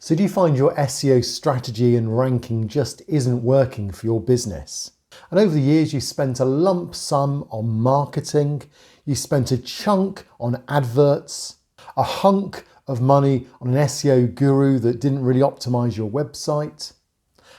So do you find your SEO strategy and ranking just isn't working for your business? And over the years, you spent a lump sum on marketing, you spent a chunk on adverts, a hunk of money on an SEO guru that didn't really optimize your website,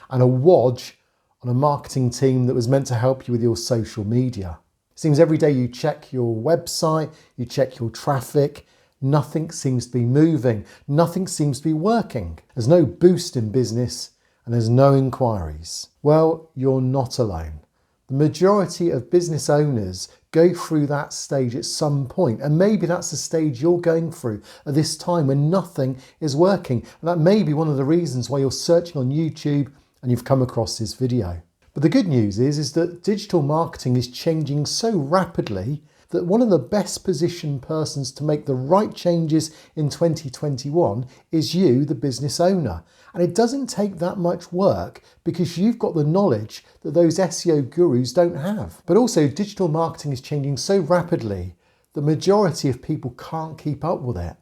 and a wodge on a marketing team that was meant to help you with your social media. It seems every day you check your website, you check your traffic, nothing seems to be moving, nothing seems to be working. There's no boost in business and there's no inquiries. Well, you're not alone. The majority of business owners go through that stage at some point, and maybe that's the stage you're going through at this time when nothing is working. And that may be one of the reasons why you're searching on YouTube and you've come across this video. But the good news is that digital marketing is changing so rapidly that one of the best positioned persons to make the right changes in 2021 is you, the business owner. And it doesn't take that much work because you've got the knowledge that those SEO gurus don't have. But also digital marketing is changing so rapidly, the majority of people can't keep up with it.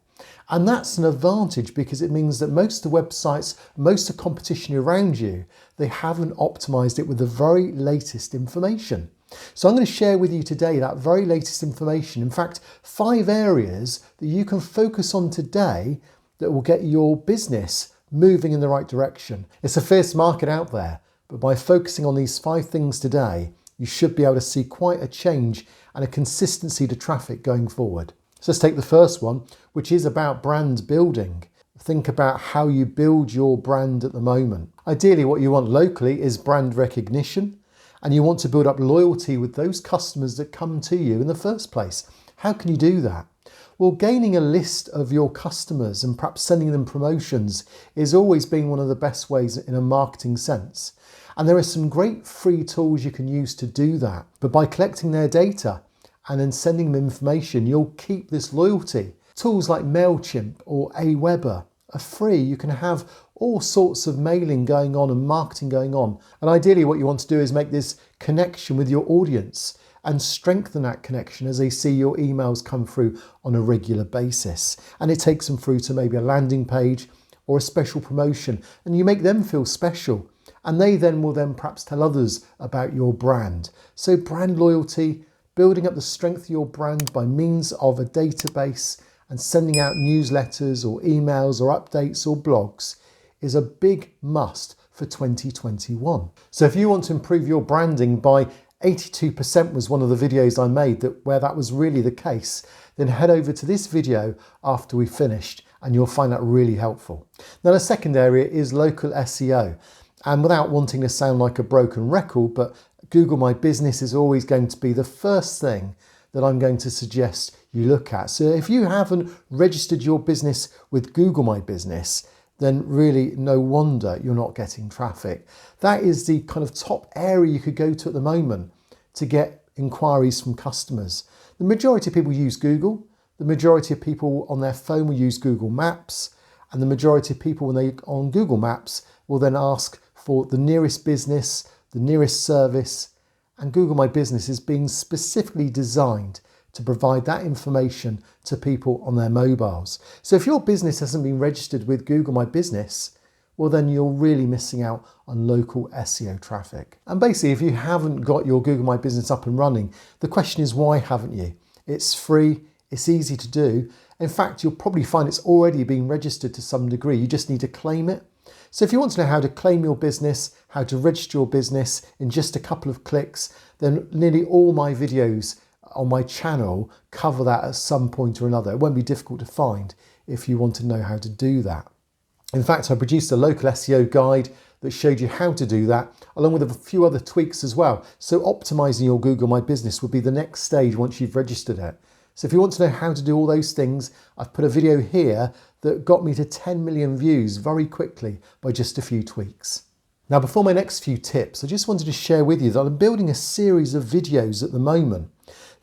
And that's an advantage because it means that most of the websites, most of the competition around you, they haven't optimized it with the very latest information. So I'm going to share with you today that very latest information. In fact, 5 areas that you can focus on today that will get your business moving in the right direction. It's a fierce market out there, but by focusing on these 5 things today, you should be able to see quite a change and a consistency to traffic going forward. So let's take the first one, which is about brand building. Think about how you build your brand at the moment. Ideally, what you want locally is brand recognition, and you want to build up loyalty with those customers that come to you in the first place. How can you do that? Well, gaining a list of your customers and perhaps sending them promotions is always been one of the best ways in a marketing sense. And there are some great free tools you can use to do that. But by collecting their data and then sending them information, you'll keep this loyalty. Tools like MailChimp or Aweber are free. You can have all sorts of mailing going on and marketing going on. And ideally what you want to do is make this connection with your audience and strengthen that connection as they see your emails come through on a regular basis. And it takes them through to maybe a landing page or a special promotion, and you make them feel special. And they then will perhaps tell others about your brand. So brand loyalty, building up the strength of your brand by means of a database and sending out newsletters or emails or updates or blogs is a big must for 2021. So if you want to improve your branding by 82% was one of the videos I made where that was really the case, then head over to this video after we finished and you'll find that really helpful. Now the second area is local SEO. And without wanting to sound like a broken record, but Google My Business is always going to be the first thing that I'm going to suggest you look at. So if you haven't registered your business with Google My Business, then really no wonder you're not getting traffic. That is the kind of top area you could go to at the moment to get inquiries from customers. The majority of people use Google. The majority of people on their phone will use Google Maps. And the majority of people when they're on Google Maps will then ask for the nearest business, the nearest service. And Google My Business is being specifically designed to provide that information to people on their mobiles. So if your business hasn't been registered with Google My Business, well then you're really missing out on local SEO traffic. And basically if you haven't got your Google My Business up and running, the question is why haven't you? It's free, it's easy to do. In fact, you'll probably find it's already been registered to some degree. You just need to claim it. So if you want to know how to claim your business, how to register your business in just a couple of clicks, then nearly all my videos on my channel cover that at some point or another. It won't be difficult to find if you want to know how to do that. In fact, I produced a local SEO guide that showed you how to do that, along with a few other tweaks as well. So optimizing your Google My Business would be the next stage once you've registered it. So if you want to know how to do all those things, I've put a video here that got me to 10 million views very quickly by just a few tweaks. Now, before my next few tips, I just wanted to share with you that I'm building a series of videos at the moment.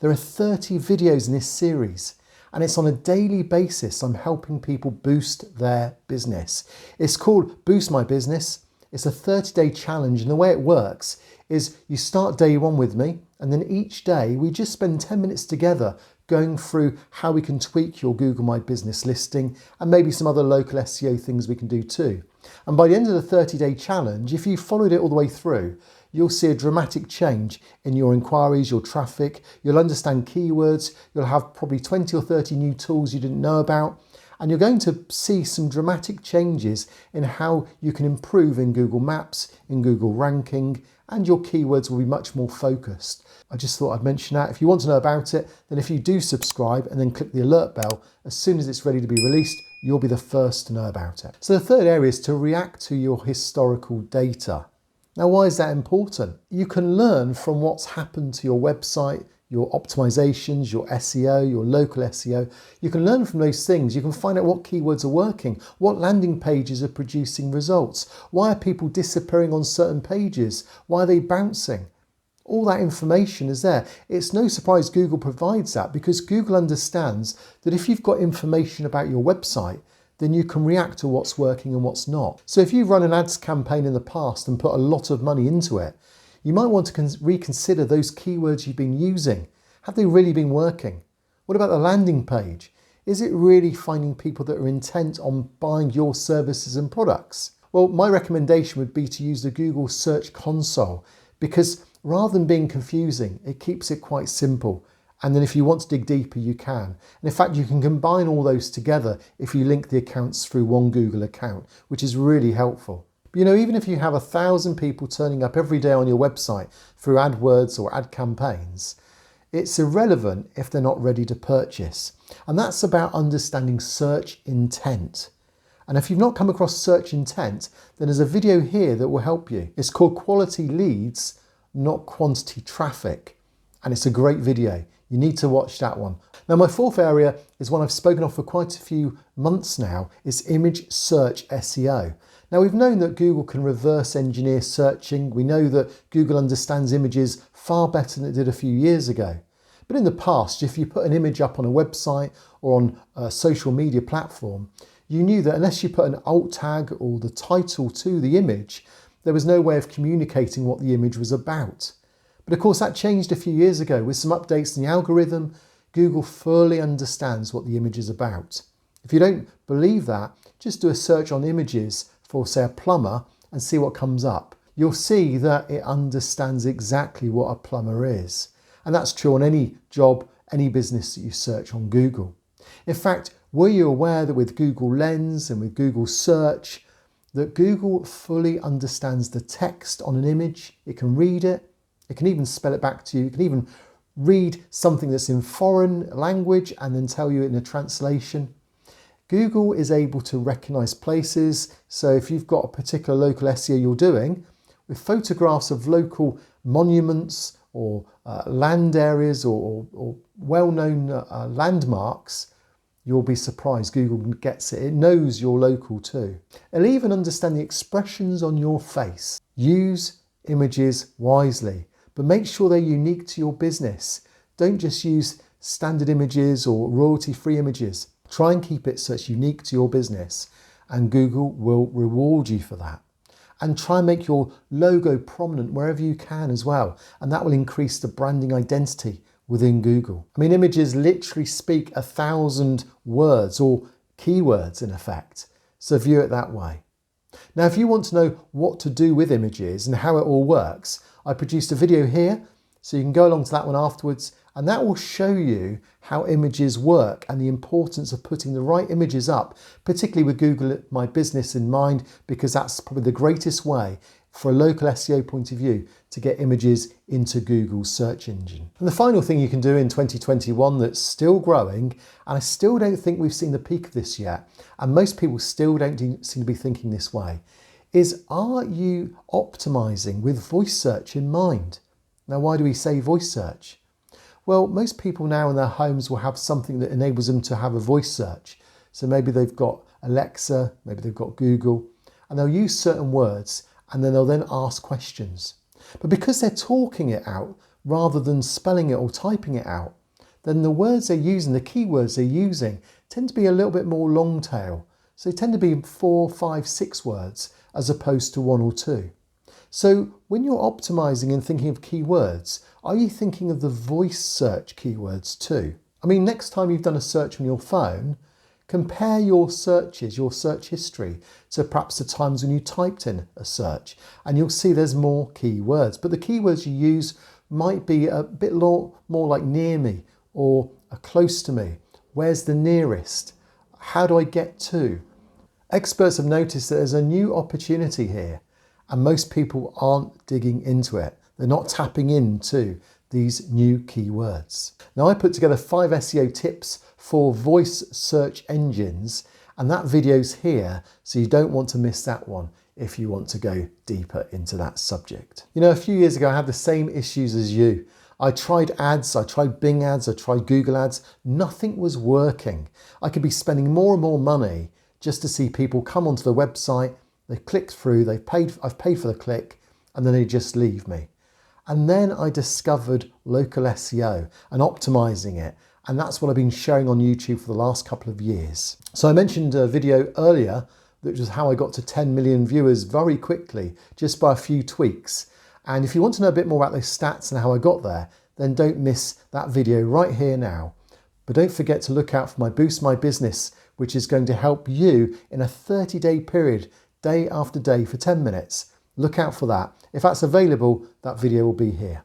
There are 30 videos in this series, and it's on a daily basis. I'm helping people boost their business. It's called Boost My Business. It's a 30-day challenge, and the way it works is you start day one with me, and then each day we just spend 10 minutes together going through how we can tweak your Google My Business listing and maybe some other local SEO things we can do too. And by the end of the 30-day challenge, if you followed it all the way through, you'll see a dramatic change in your inquiries, your traffic, you'll understand keywords, you'll have probably 20 or 30 new tools you didn't know about, and you're going to see some dramatic changes in how you can improve in Google Maps, in Google ranking, and your keywords will be much more focused. I just thought I'd mention that. If you want to know about it, then if you do subscribe and then click the alert bell, as soon as it's ready to be released, you'll be the first to know about it. So the third area is to react to your historical data. Now, why is that important? You can learn from what's happened to your website, your optimizations, your SEO, your local SEO. You can learn from those things. You can find out what keywords are working, what landing pages are producing results, why are people disappearing on certain pages, why are they bouncing? All that information is there. It's no surprise Google provides that, because Google understands that if you've got information about your website, then you can react to what's working and what's not. So if you've run an ads campaign in the past and put a lot of money into it, you might want to reconsider those keywords you've been using. Have they really been working? What about the landing page? Is it really finding people that are intent on buying your services and products? Well, my recommendation would be to use the Google Search Console, because rather than being confusing, it keeps it quite simple. And then if you want to dig deeper, you can. And in fact, you can combine all those together if you link the accounts through one Google account, which is really helpful. But you know, even if you have 1,000 people turning up every day on your website through AdWords or ad campaigns, it's irrelevant if they're not ready to purchase. And that's about understanding search intent. And if you've not come across search intent, then there's a video here that will help you. It's called Quality Leads, Not Quantity Traffic. And it's a great video. You need to watch that one. Now, my fourth area is one I've spoken of for quite a few months now, is image search SEO. Now, we've known that Google can reverse engineer searching. We know that Google understands images far better than it did a few years ago. But in the past, if you put an image up on a website or on a social media platform, you knew that unless you put an alt tag or the title to the image, there was no way of communicating what the image was about. But of course, that changed a few years ago. With some updates in the algorithm, Google fully understands what the image is about. If you don't believe that, just do a search on images for, say, a plumber and see what comes up. You'll see that it understands exactly what a plumber is. And that's true on any job, any business that you search on Google. In fact, were you aware that with Google Lens and with Google Search, that Google fully understands the text on an image? It can read it. It can even spell it back to you. It can even read something that's in foreign language and then tell you in a translation. Google is able to recognize places. So if you've got a particular local SEO you're doing, with photographs of local monuments or land areas or well-known landmarks, you'll be surprised. Google gets it. It knows you're local too. It'll even understand the expressions on your face. Use images wisely, but make sure they're unique to your business. Don't just use standard images or royalty-free images. Try and keep it so it's unique to your business, and Google will reward you for that. And try and make your logo prominent wherever you can as well, and that will increase the branding identity within Google. I mean, images literally speak 1,000 words or keywords in effect, so view it that way. Now, if you want to know what to do with images and how it all works, I produced a video here, so you can go along to that one afterwards, and that will show you how images work and the importance of putting the right images up, particularly with Google My Business in mind, because that's probably the greatest way for a local SEO point of view to get images into Google's search engine. And the final thing you can do in 2021 that's still growing, and I still don't think we've seen the peak of this yet, and most people still don't seem to be thinking this way, is are you optimizing with voice search in mind? Now, why do we say voice search? Well, most people now in their homes will have something that enables them to have a voice search. So maybe they've got Alexa, maybe they've got Google, and they'll use certain words and then they'll then ask questions. But because they're talking it out rather than spelling it or typing it out, then the words they're using, the keywords they're using, tend to be a little bit more long tail. So they tend to be 4, 5, 6 words as opposed to 1 or 2. So when you're optimizing and thinking of keywords, are you thinking of the voice search keywords too? I mean, next time you've done a search on your phone, compare your searches, your search history, to perhaps the times when you typed in a search, and you'll see there's more keywords. But the keywords you use might be a bit more like near me or close to me. Where's the nearest? How do I get to? Experts have noticed that there's a new opportunity here, and most people aren't digging into it. They're not tapping into these new keywords. Now, I put together 5 SEO tips for voice search engines, and that video's here, so you don't want to miss that one if you want to go deeper into that subject. You know, a few years ago, I had the same issues as you. I tried ads, I tried Bing ads, I tried Google ads. Nothing was working. I could be spending more and more money just to see people come onto the website, they click through, I've paid for the click, and then they just leave me. And then I discovered local SEO and optimizing it. And that's what I've been sharing on YouTube for the last couple of years. So I mentioned a video earlier, which was how I got to 10 million viewers very quickly, just by a few tweaks. And if you want to know a bit more about those stats and how I got there, then don't miss that video right here now. But don't forget to look out for my Boost My Business, which is going to help you in a 30-day period, day after day for 10 minutes. Look out for that. If that's available, that video will be here.